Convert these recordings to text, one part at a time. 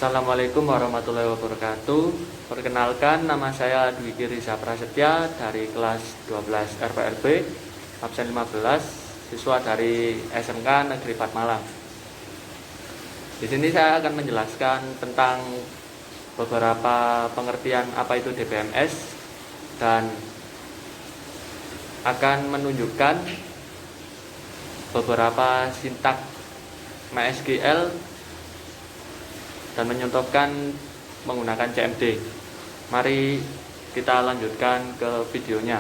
Assalamualaikum warahmatullahi wabarakatuh. Perkenalkan, nama saya Dwiki Riza Prasetya dari kelas 12 RPLB, absen 15, siswa dari SMK Negeri 4 Malang. Di sini saya akan menjelaskan tentang beberapa pengertian apa itu DBMS dan akan menunjukkan beberapa sintak MySQL dan menyontohkan menggunakan CMD. Mari kita lanjutkan ke videonya.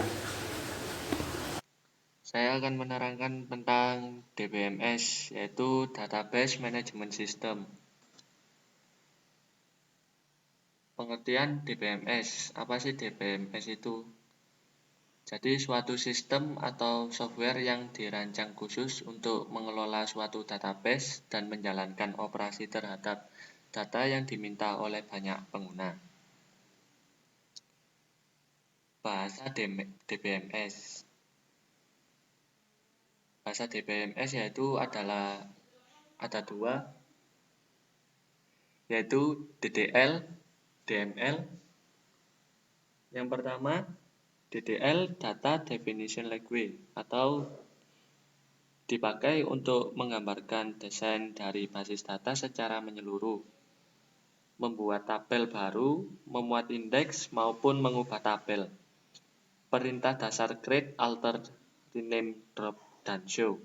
Saya akan menerangkan tentang DBMS, yaitu Database Management System. Pengertian DBMS, apa sih DBMS itu? Jadi suatu sistem atau software yang dirancang khusus untuk mengelola suatu database dan menjalankan operasi terhadap data yang diminta oleh banyak pengguna. Bahasa DBMS. Bahasa DBMS yaitu ada dua, yaitu DDL, DML. Yang pertama, DDL Data Definition Language atau dipakai untuk menggambarkan desain dari basis data secara menyeluruh, membuat tabel baru, memuat indeks, maupun mengubah tabel. Perintah dasar create, alter, rename, drop, dan show.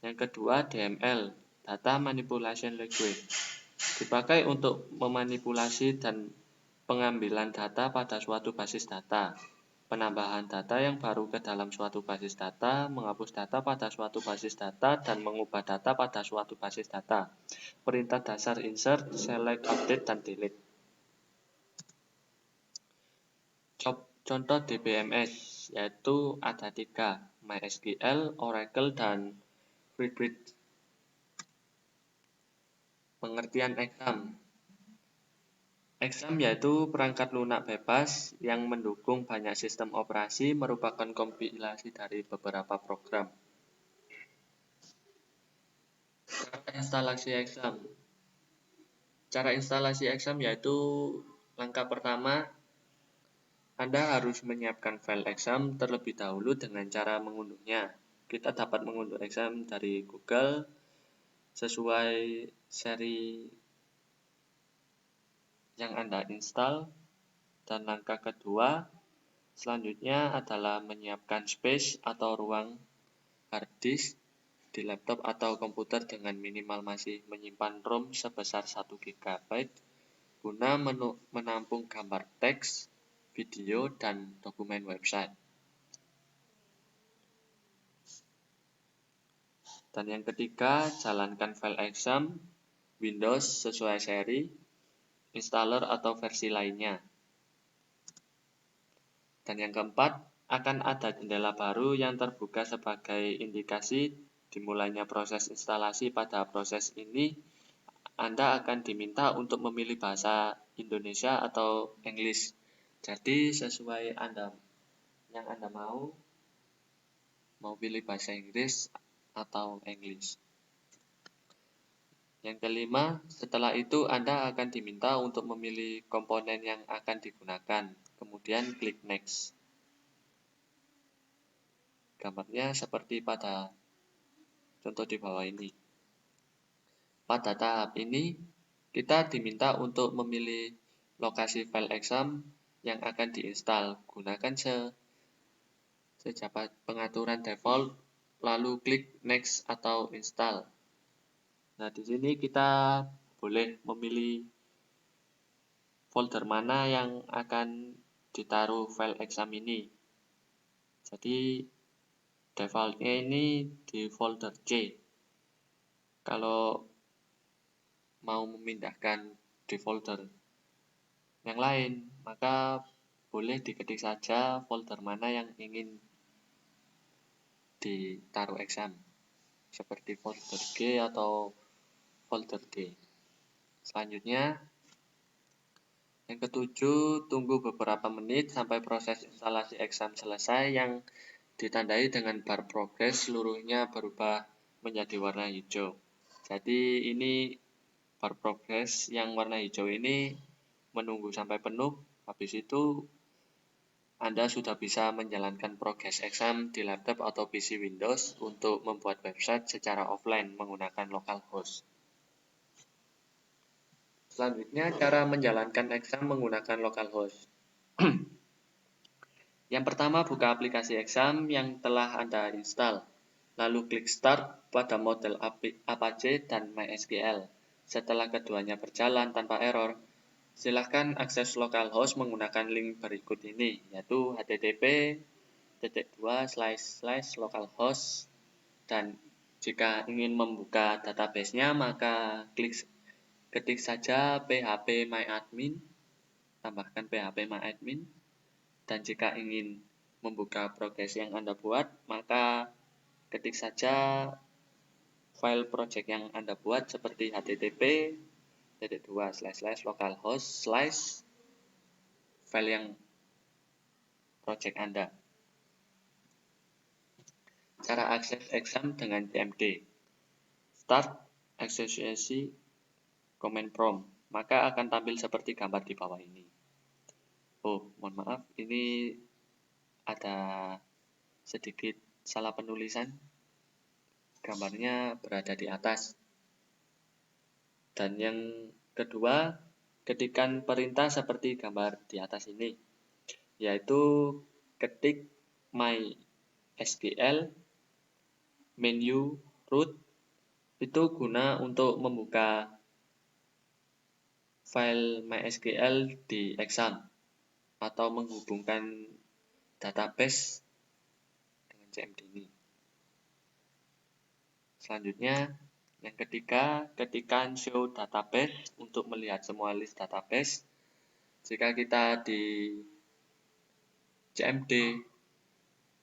Yang kedua, DML, Data Manipulation Language, dipakai untuk memanipulasi dan pengambilan data pada suatu basis data, penambahan data yang baru ke dalam suatu basis data, menghapus data pada suatu basis data, dan mengubah data pada suatu basis data. Perintah dasar insert, select, update, dan delete. Contoh DBMS yaitu ada 3, MySQL, Oracle, dan FreeBridge. Pengertian exam. Exam yaitu perangkat lunak bebas yang mendukung banyak sistem operasi, merupakan kompilasi dari beberapa program. Cara instalasi exam. Cara instalasi exam yaitu langkah pertama, Anda harus menyiapkan file exam terlebih dahulu dengan cara mengunduhnya. Kita dapat mengunduh exam dari Google sesuai seri yang Anda install. Dan langkah kedua selanjutnya adalah menyiapkan space atau ruang hard disk di laptop atau komputer dengan minimal masih menyimpan ROM sebesar 1 GB guna menampung gambar teks, video, dan dokumen website. Dan yang ketiga, jalankan file exam Windows sesuai seri, installer atau versi lainnya. Dan yang keempat, akan ada jendela baru yang terbuka sebagai indikasi dimulainya proses instalasi. Pada proses ini, Anda akan diminta untuk memilih bahasa Indonesia atau English. Jadi sesuai yang Anda mau pilih bahasa Inggris atau English. Yang kelima, setelah itu Anda akan diminta untuk memilih komponen yang akan digunakan. Kemudian klik next. Gambarnya seperti pada contoh di bawah ini. Pada tahap ini, kita diminta untuk memilih lokasi file exam yang akan diinstal. Gunakan sejabat pengaturan default, lalu klik next atau install. Nah, di sini kita boleh memilih folder mana yang akan ditaruh file exam ini. Jadi defaultnya ini di folder C. Kalau mau memindahkan di folder yang lain, maka boleh diketik saja folder mana yang ingin ditaruh exam, seperti folder G atau folder D. Selanjutnya, yang ketujuh, tunggu beberapa menit sampai proses instalasi exam selesai yang ditandai dengan bar progress seluruhnya berubah menjadi warna hijau. Jadi ini bar progress yang warna hijau ini menunggu sampai penuh. Habis itu Anda sudah bisa menjalankan progress exam di laptop atau PC Windows untuk membuat website secara offline menggunakan localhost. Selanjutnya, cara menjalankan exam menggunakan localhost. Yang pertama, buka aplikasi exam yang telah Anda install. Lalu klik Start pada model Apache dan MySQL. Setelah keduanya berjalan tanpa error, silakan akses localhost menggunakan link berikut ini, yaitu http://localhost, dan jika ingin membuka database-nya, maka ketik saja phpMyAdmin, tambahkan phpMyAdmin, dan jika ingin membuka progres yang Anda buat, maka ketik saja file project yang Anda buat seperti http://localhost/ file yang project Anda. Cara akses exam dengan CMD. Start execute command prompt, maka akan tampil seperti gambar di bawah ini. Oh, mohon maaf, ini ada sedikit salah penulisan. Gambarnya berada di atas. Dan yang kedua, ketikkan perintah seperti gambar di atas ini, yaitu ketik MySQL menu root, itu guna untuk membuka file MySQL di exam atau menghubungkan database dengan CMD ini. Selanjutnya, yang ketiga, ketikkan show database untuk melihat semua list database. Jika kita di CMD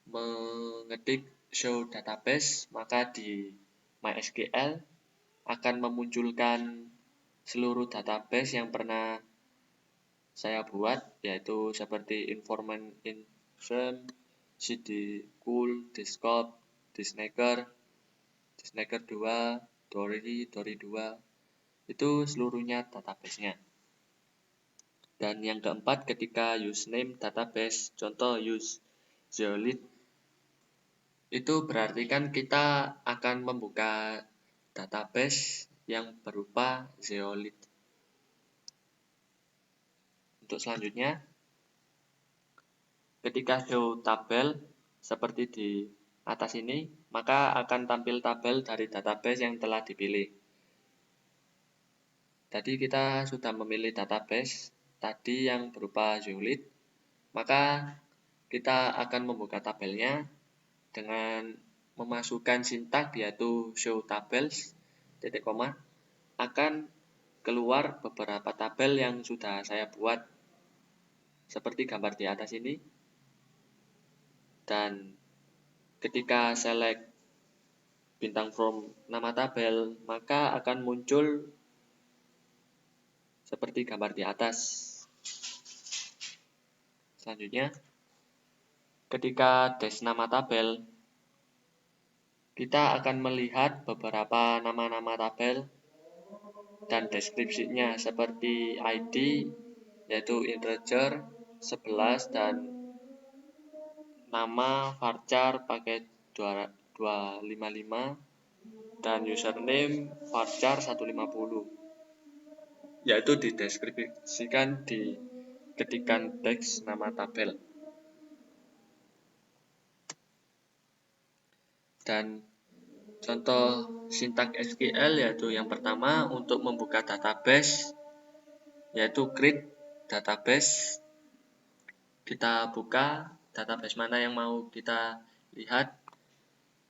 mengetik show database, maka di MySQL akan memunculkan seluruh database yang pernah saya buat, yaitu seperti informant infirm, cdcool, discope, disnaker 2, Dory 2, itu seluruhnya database-nya. Dan yang keempat, ketika username database, contoh use zeolite, itu berarti kan kita akan membuka database yang berupa zeolite. Untuk selanjutnya, ketika show tabel seperti di atas ini, maka akan tampil tabel dari database yang telah dipilih. Tadi kita sudah memilih database tadi yang berupa zeolite, maka kita akan membuka tabelnya dengan memasukkan sintak, yaitu show tables, titik koma, akan keluar beberapa tabel yang sudah saya buat seperti gambar di atas ini. Dan ketika select bintang from nama tabel, maka akan muncul seperti gambar di atas. Selanjutnya, ketika dash nama tabel, kita akan melihat beberapa nama-nama tabel dan deskripsinya seperti ID, yaitu integer 11, dan nama varchar pakai 255, dan username varchar 150, yaitu dideskripsikan di ketikan teks nama tabel. Dan contoh sintak SQL, yaitu yang pertama untuk membuka database, yaitu create database. Kita buka database mana yang mau kita lihat.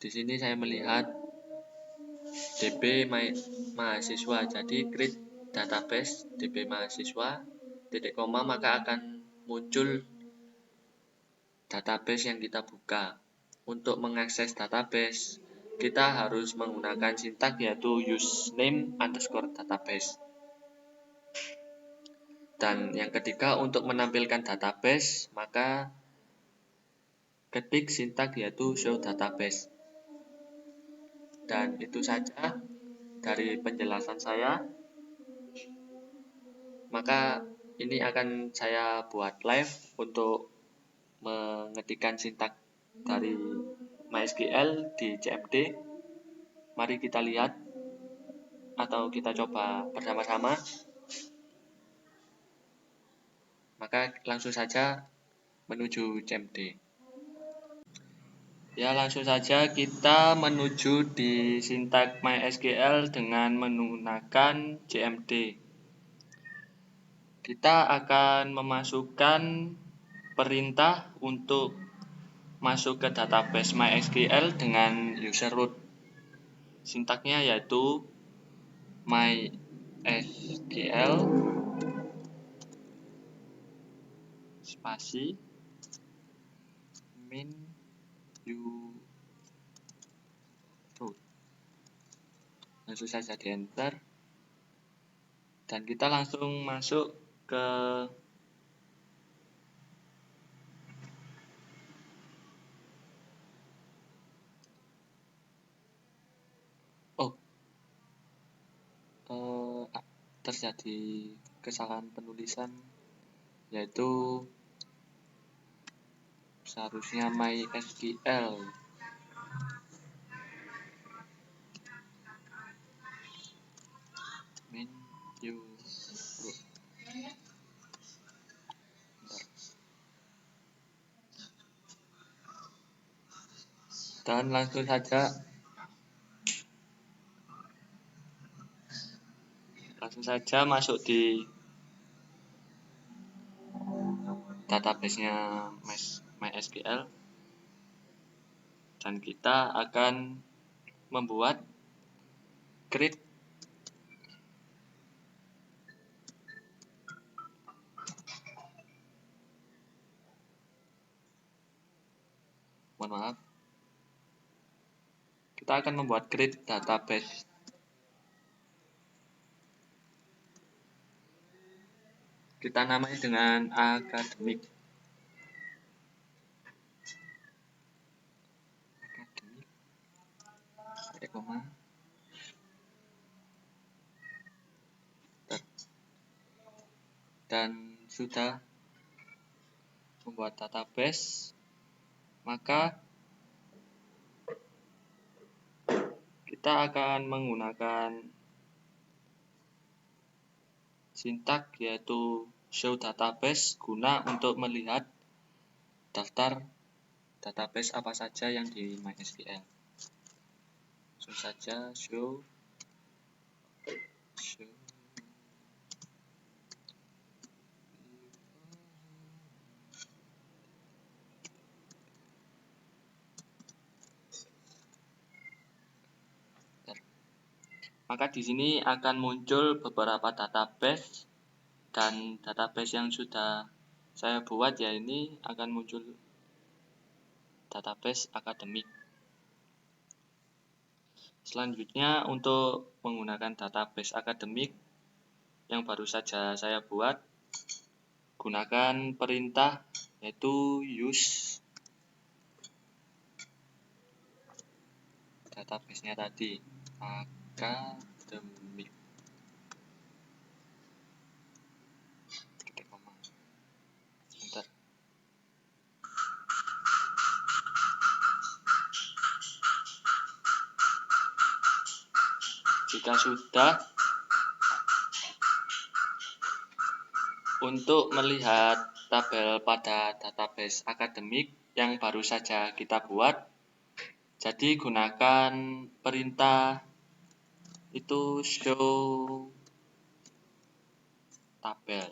Di sini saya melihat DB mahasiswa, jadi create database DB mahasiswa, titik koma, maka akan muncul database yang kita buka. Untuk mengakses database, kita harus menggunakan sintak, yaitu usename underscore database. Dan yang ketiga, untuk menampilkan database, maka ketik sintak, yaitu show database. Dan itu saja dari penjelasan saya. Maka ini akan saya buat live untuk mengetikkan sintak dari MySQL di CMD. Mari kita lihat atau kita coba bersama-sama. Maka langsung saja menuju CMD. Ya, langsung saja kita menuju di sintak MySQL dengan menggunakan CMD. Kita akan memasukkan perintah untuk masuk ke database MySQL dengan user root. Sintaknya yaitu MySQL spasi min root. Langsung saja di enter dan kita langsung masuk ke terjadi kesalahan penulisan, yaitu seharusnya MySQL min root. Dan langsung saja masuk di database-nya MySQL dan kita akan membuat create kita akan membuat create database. Kita namai dengan academic. Dan sudah membuat database, maka kita akan menggunakan sintak yaitu show database guna untuk melihat daftar database apa saja yang di MySQL. Langsung saja show maka di sini akan muncul beberapa database dan database yang sudah saya buat ya ini akan muncul database akademik. Selanjutnya untuk menggunakan database akademik yang baru saja saya buat, gunakan perintah yaitu use database-nya tadi akademik. Bentar. Jika sudah, untuk melihat tabel pada database akademik yang baru saja kita buat, jadi gunakan perintah itu show tabel.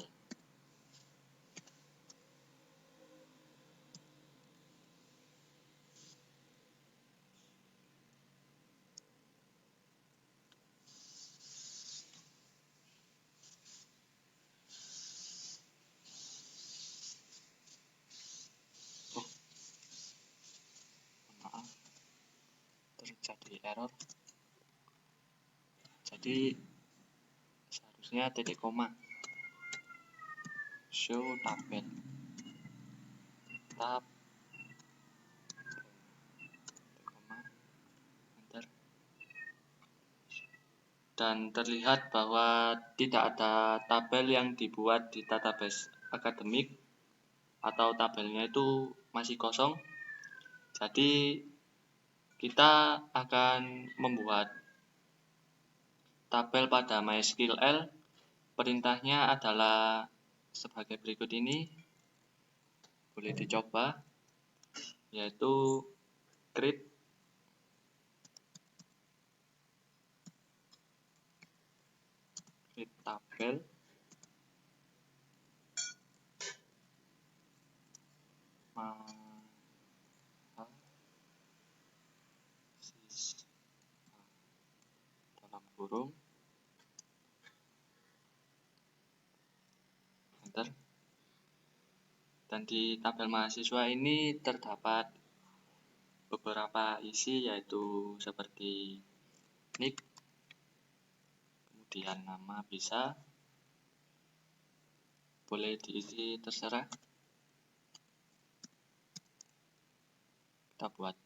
Maaf, terjadi error. Jadi seharusnya titik koma. Show tabel. Tab titik koma. Enter. Dan terlihat bahwa tidak ada tabel yang dibuat di database akademik atau tabelnya itu masih kosong. Jadi kita akan membuat tabel pada MySQL. Perintahnya adalah sebagai berikut ini. Boleh dicoba, yaitu create tabel dalam kurung enter. Dan di tabel mahasiswa ini terdapat beberapa isi, yaitu seperti nick, kemudian nama bisa, boleh diisi terserah. Kita buat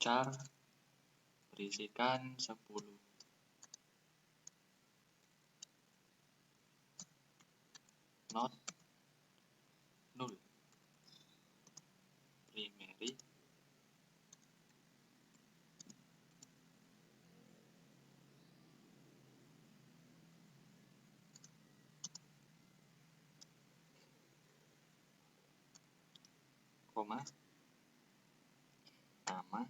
char, berisikan 10. Not null. Primary. Koma. Nama.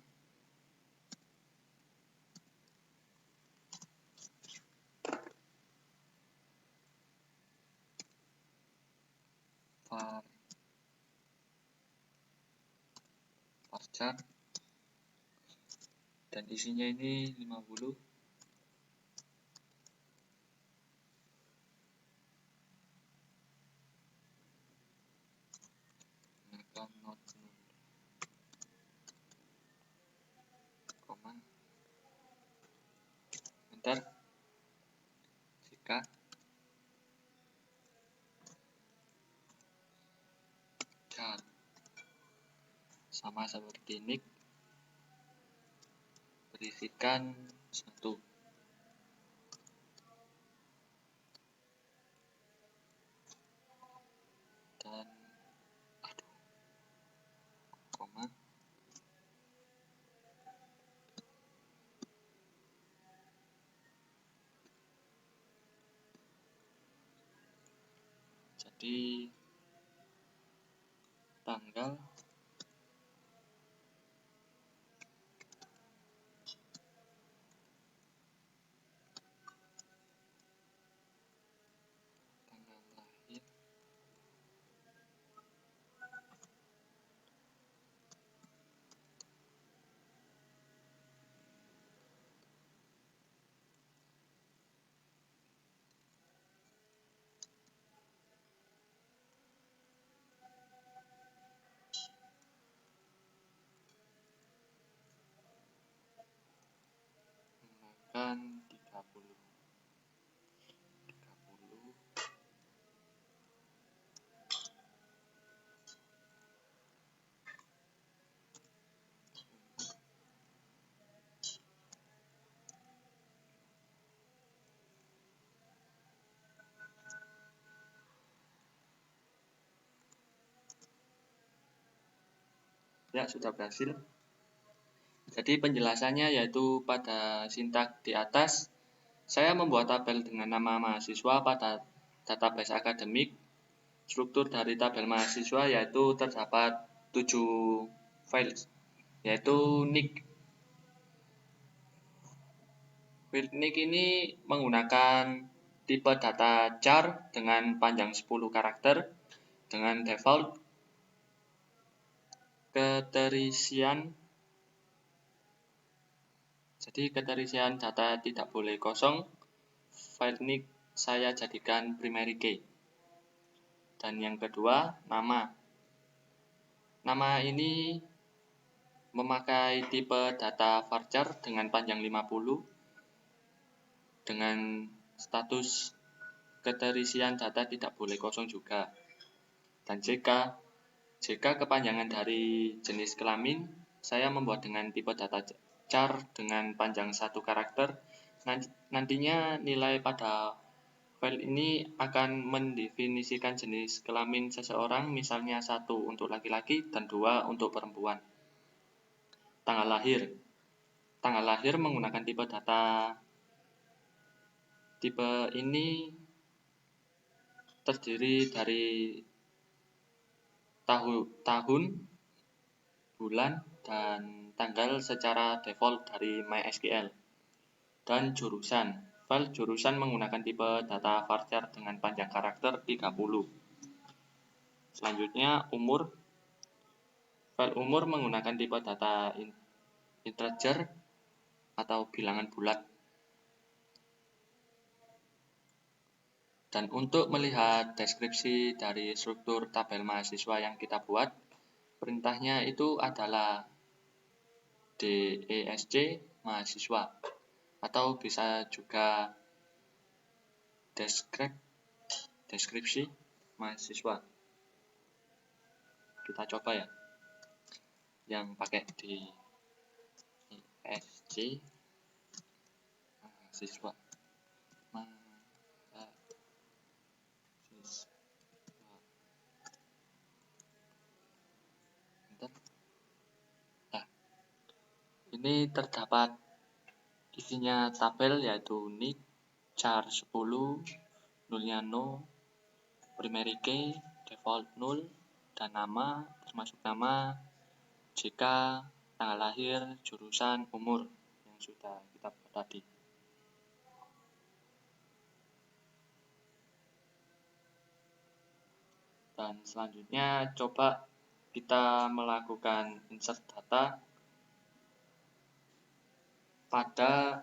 Varchar. Dan isinya ini 50. Not null. Koma. Enter. Jika char sama seperti nick, berisikan 1. Dan koma. Jadi tanggal lahir, menggunakan 30. Ya, sudah berhasil. Jadi penjelasannya yaitu pada sintak di atas, saya membuat tabel dengan nama mahasiswa pada database akademik. Struktur dari tabel mahasiswa yaitu terdapat 7 file, yaitu nick. File nick ini menggunakan tipe data char dengan panjang 10 karakter dengan default keterisian. Jadi keterisian data tidak boleh kosong. File nick saya jadikan primary key. Dan yang kedua, nama. Nama ini memakai tipe data varchar dengan panjang 50 dengan status keterisian data tidak boleh kosong juga. Dan JK kepanjangan dari jenis kelamin, saya membuat dengan tipe data char dengan panjang 1 karakter Nantinya nilai pada file ini akan mendefinisikan jenis kelamin seseorang, misalnya 1 untuk laki-laki dan 2 untuk perempuan. Tanggal lahir. Tanggal lahir menggunakan tipe data. Tipe ini terdiri dari tahun, bulan, dan tanggal secara default dari MySQL. Dan jurusan. File jurusan menggunakan tipe data varchar dengan panjang karakter 30. Selanjutnya, umur. File umur menggunakan tipe data integer atau bilangan bulat. Dan untuk melihat deskripsi dari struktur tabel mahasiswa yang kita buat, perintahnya itu adalah desc mahasiswa, atau bisa juga deskripsi mahasiswa. Kita coba ya, yang pakai desc mahasiswa. Nah, ini terdapat isinya tabel yaitu nick, char 10, nulnya no, primary key, default 0, dan nama, termasuk nama, JK, tanggal lahir, jurusan, umur yang sudah kita buat tadi. Dan selanjutnya coba kita melakukan insert data pada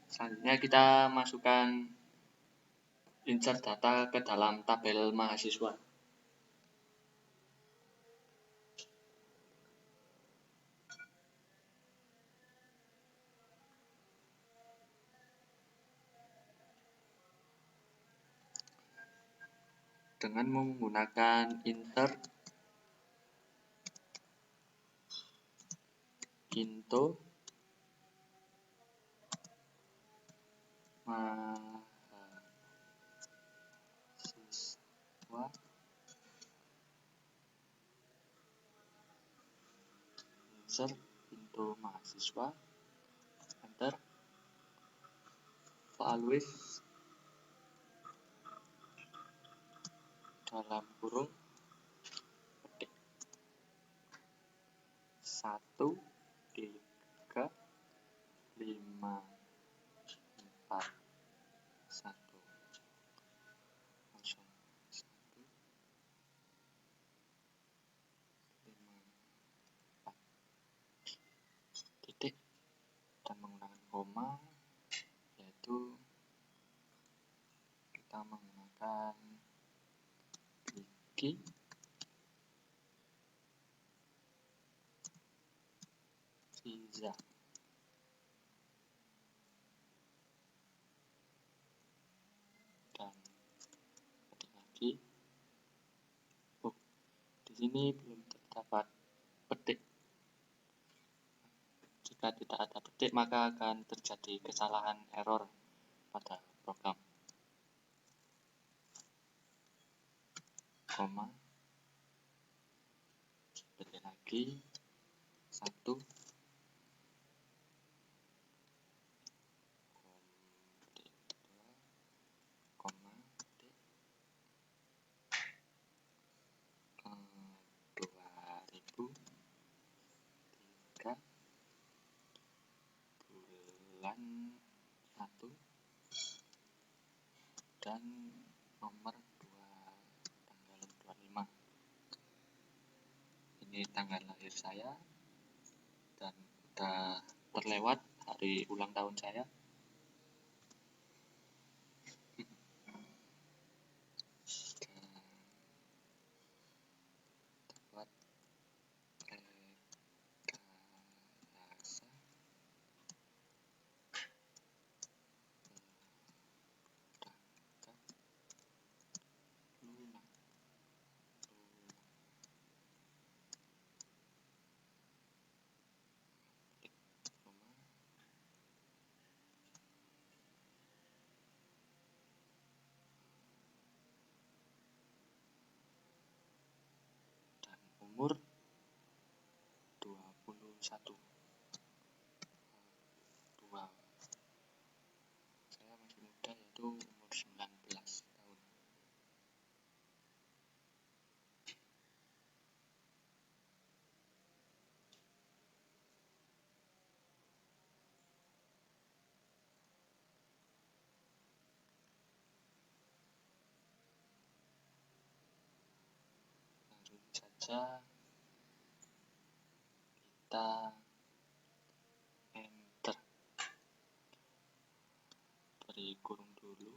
selanjutnya kita masukkan insert data ke dalam tabel mahasiswa. Dengan menggunakan insert into mahasiswa insert into mahasiswa, enter, always dalam kurung petik 1, 3, 5, 4, 1, 0, 1, 5, 4, titik, dan menggunakan koma, yaitu kita menggunakan Wiki Visa. Dan ketik lagi. Di sini belum terdapat petik. Jika tidak ada petik, maka akan terjadi kesalahan error pada program. Koma, petik lagi, 1, petik 2, koma, petik 2003, bulan 1, dan nomor 2, tanggal 25. Ini tanggal lahir saya, dan sudah terlewat hari ulang tahun saya. Buat rekayasa ulang 2. Saya masih muda, yaitu umur 19 tahun. Langsung saja kita enter, beri kurung dulu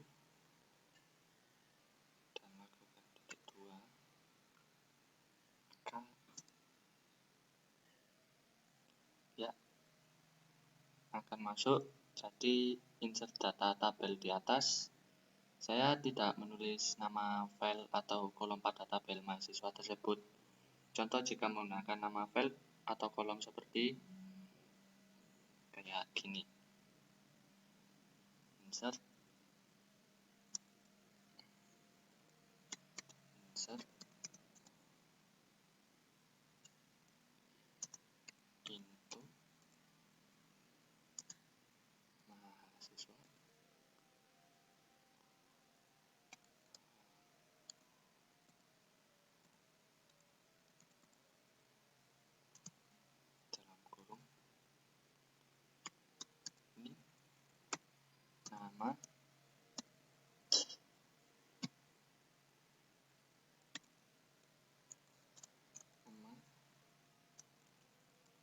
dan lakukan titik 2, maka ya akan masuk. Jadi insert data tabel di atas. Saya tidak menulis nama file atau kolom pada tabel mahasiswa tersebut. Contoh jika menggunakan nama file atau kolom seperti kayak gini. Insert into mahasiswa. Dalam kurung ini nama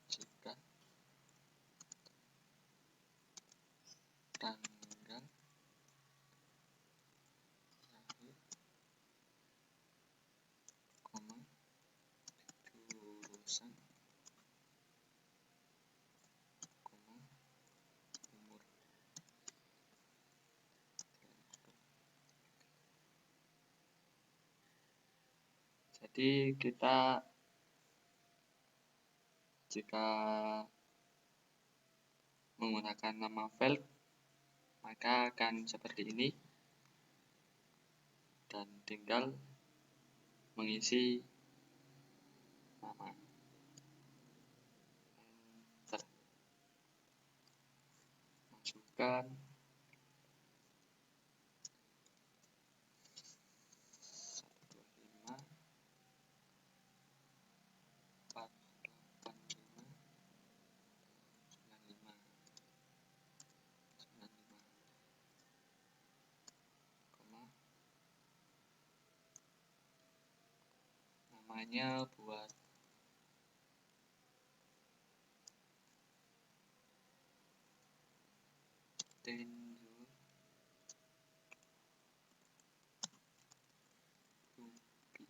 jika tanggal lahir, jurusan, umur. Jadi kita jika menggunakan nama file maka akan seperti ini, dan tinggal mengisi nama. Enter. Masukkan 125 485 95, namanya buat Tenjur Ruby.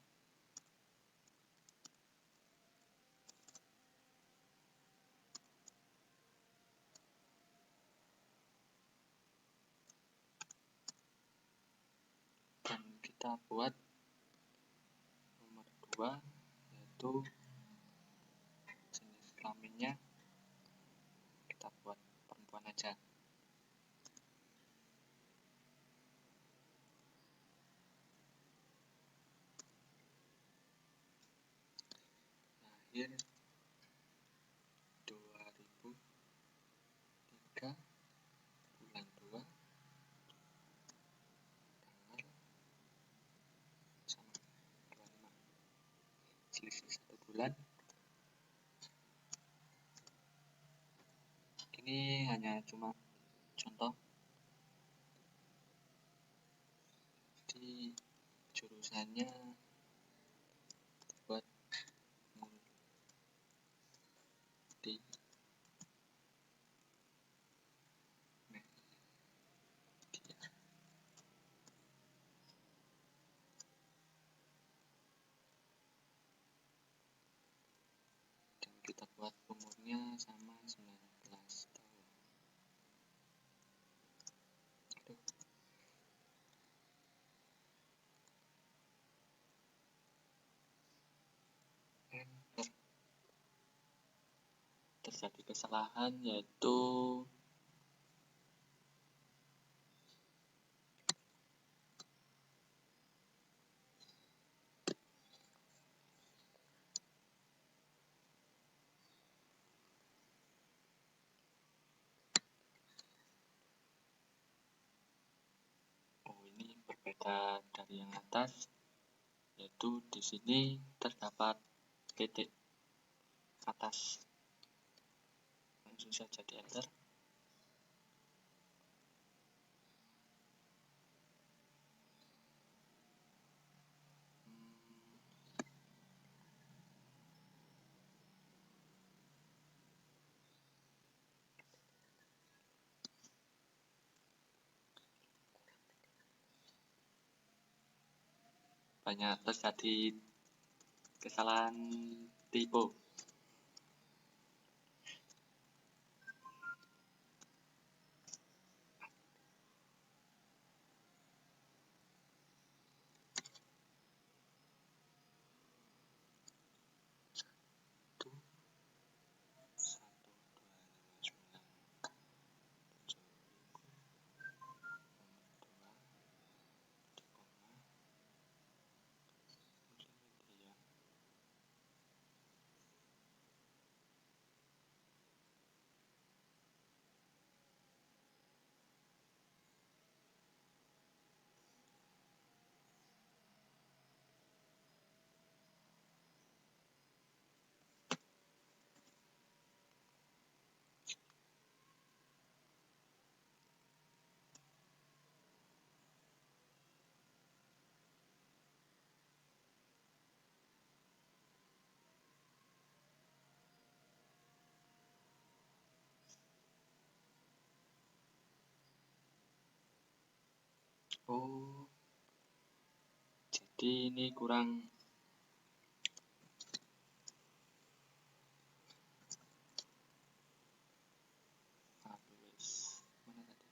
Dan kita buat nomor 2, yaitu jenis kelaminnya kita buat perempuan aja. Lahir 2003 bulan 2, tanggal sama 25, selisih 1 bulan. Ini hanya cuma contoh. Di jurusannya buat multi media, dan kita buat umurnya sama 19 tahun. Enter. Terjadi kesalahan, yaitu berbeda dari yang atas, yaitu di sini terdapat titik atas. Langsung saja di enter. Banyak terjadi kesalahan tipe. Oh, jadi ini kurang. Mana tadi?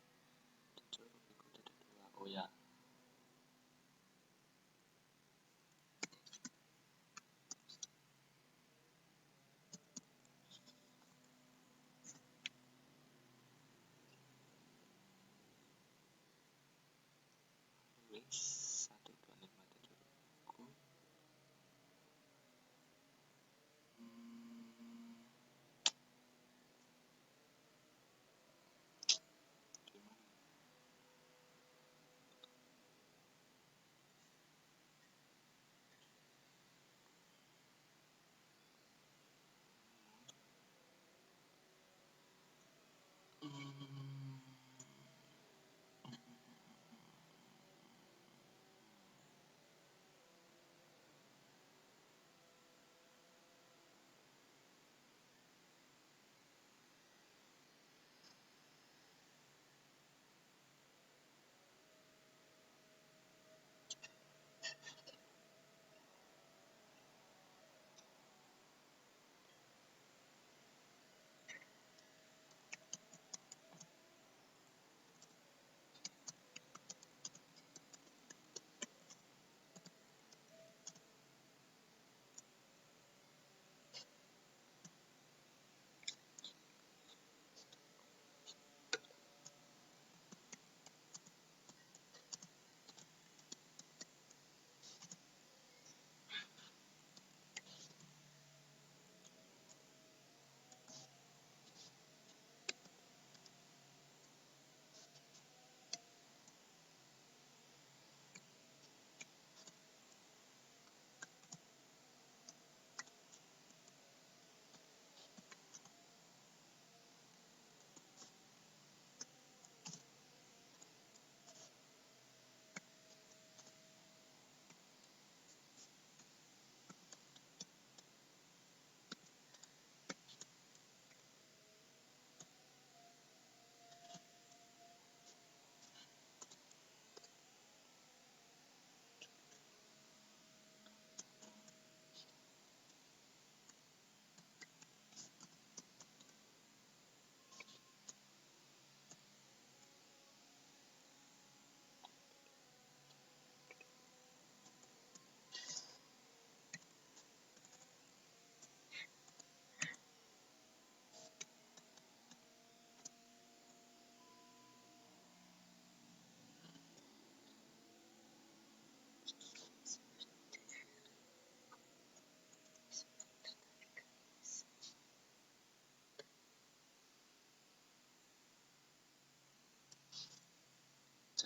Oh ya. Wis 1257.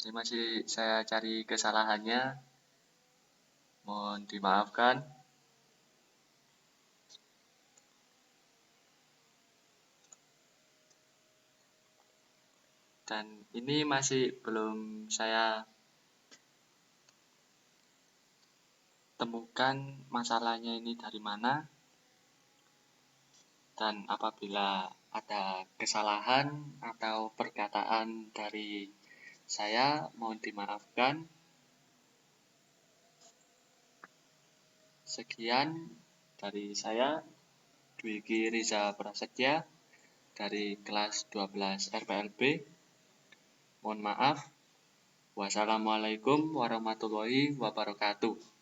Jadi masih saya cari kesalahannya, mohon dimaafkan. Dan ini masih belum saya temukan masalahnya ini dari mana. Dan apabila ada kesalahan atau perkataan dari saya, mohon dimaafkan. Sekian dari saya, Dwiki Riza Prasetya dari kelas 12 RPLB. Mohon maaf. Wassalamualaikum warahmatullahi wabarakatuh.